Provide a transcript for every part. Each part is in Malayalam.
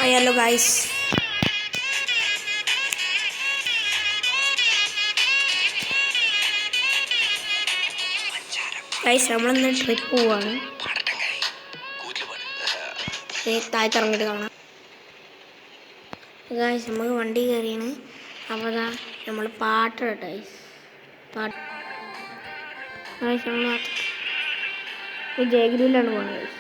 Hello guys. Guys, നമ്മളൊന്ന് ട്രിപ്പ് പോവാണ്. താഴ്ത്തിറങ്ങിയിട്ട് കാണാം. ഗൈസ് നമുക്ക് വണ്ടി കയറിയാണ്. അപ്പോൾ അതാ നമ്മൾ പാട്ട് കേട്ടോ ഗൈസ്. പാട്ട് ഗൈസ് നമ്മൾ ജയഗിരിയിലാണ് പോകുന്നത് ഗൈസ്.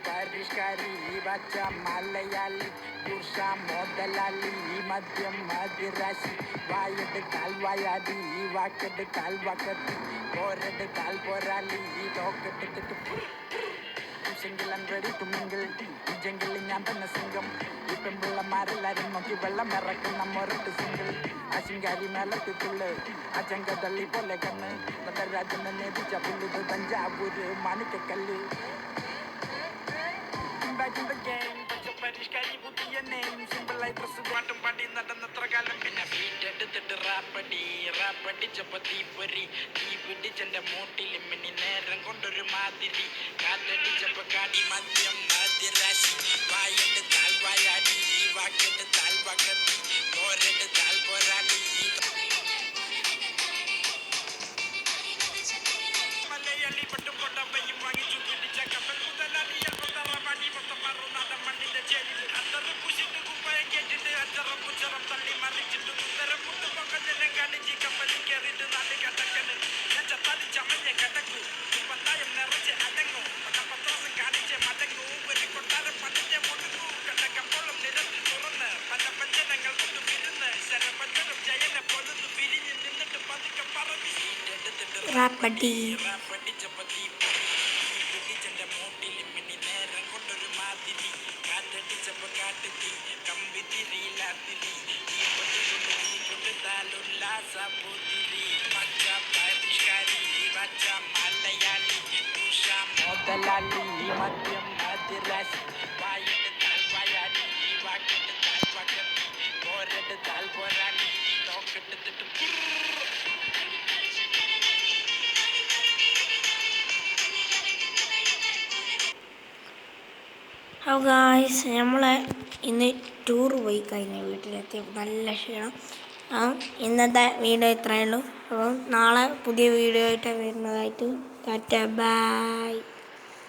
പരിഷ്കാരി വച്ച മലയാളി പുരുഷ മോദലാളി മദ്യം മതിരാശി വായെടുത്താൽ വായാടി വാക്കെടുത്താൽ വാക്കത്തി പോരെടുത്താൽ പോരാളി തോക്കെടുത്തിട്ട് single and ready to mingle ജംഗിളിൽ ഞാൻ തന്നെ സിംഗം ഈ പെൺപിള്ളമാരെല്ലാരും നോക്കി വെള്ളം ഇറക്കുന്ന മൊരട്ട് സിംഗിൾ ആ ശിങ്കാരി മേളത്തിട്ടുള്ളു ആ ചെങ്കതള്ളി പോലെ കണ്ണ് നടരാജനെ നേതിച്ച പുല്ലുത് Thanjavur Manikyakkallu. Back in the game, പക്ഷെ പരിഷ്കാരി പുതിയ നെയിം സിമ്പിളായി ഡ്രസ് പാട്ടും പാടി നടന്നത്ര കാലം പിന്നെ വീട്ടെടുത്തിട്ട് റാപ്പടിച്ചപ്പോ തീപ്പൊരി തീ പിടിച്ചെന്റെ മൂട്ടിൽ മിനി നേരം കൊണ്ടൊരു മാതിരി കാറ്റടിച്ചപ്പോ കാടി മദ്യം മതിരാശി വായെടുത്താൽ വായാടി വാക്കെടുത്താൽ വാക്കത്തി പോരെടുത്താൽ പോരാളി മലയാളി പട്ടും കൊണ്ടപ്പയും വാങ്ങിച്ചു പിടിച്ച കപ്പൽ മുതലാളി തള്ളി മറിച്ചിട്ട് ഉത്തരം മുട്ട് പൊക്കഞ്ഞെല്ലാം കാണിച്ച് കപ്പലിൽ കയറിയിട്ട് നാല് കടക്കല് ഞാൻ ചപ്പാത്തി ചമഞ്ഞ കിടക്കൂ പത്തായം നിറച്ച് അടങ്ങൂ പത്രാസം കാണിച്ച് മടങ്ങൂ ഒരു കൊട്ടാരം പതിഞ്ഞ മുടങ്ങൂ കണ്ടക്കപ്പോളം നിരത്തി തുറന്ന് പല പഞ്ചനങ്ങൾ കൊണ്ട് വിരുന്ന് ശരപഞ്ചനും ജയനെ പൊഴുതു വിരിഞ്ഞ് നിന്നിട്ട് പതുക്കെ പറവി റാപ്പടിച്ചപ്പോ പിടിച്ചെന്റെ മൂട്ടിൽ മിനി നേരം കൊണ്ടൊരു മാതിരി കാറ്റടിച്ചപ്പോ കാട്ടുതി കമ്പി തിരിയിലാത്തിരി ഈ കൊടുത്താലുല്ലാസ പുതിരി മച്ച പരിഷ്കാരി വച്ച മലയാളി ഉഷ മോദലാളി മദ്യം മതിരാശി വായെടുത്താൽ വായാടി വാക്കെടുത്താൽ വാക്കത്തി പോരെടുത്താൽ പോരാളി തോക്കെടുത്തിട്ട് ഹലോ ഗായ്സ്, നമ്മൾ ഇന്ന് ടൂർ പോയി കഴിഞ്ഞു വീട്ടിലെത്തിയപ്പോൾ നല്ല ക്ഷീണം. ഇന്നത്തെ വീഡിയോ ഇത്രയേ ഉള്ളൂ. അപ്പം നാളെ പുതിയ വീഡിയോ ആയിട്ട് വരുന്നതായിട്ട് ടാറ്റ ബൈ.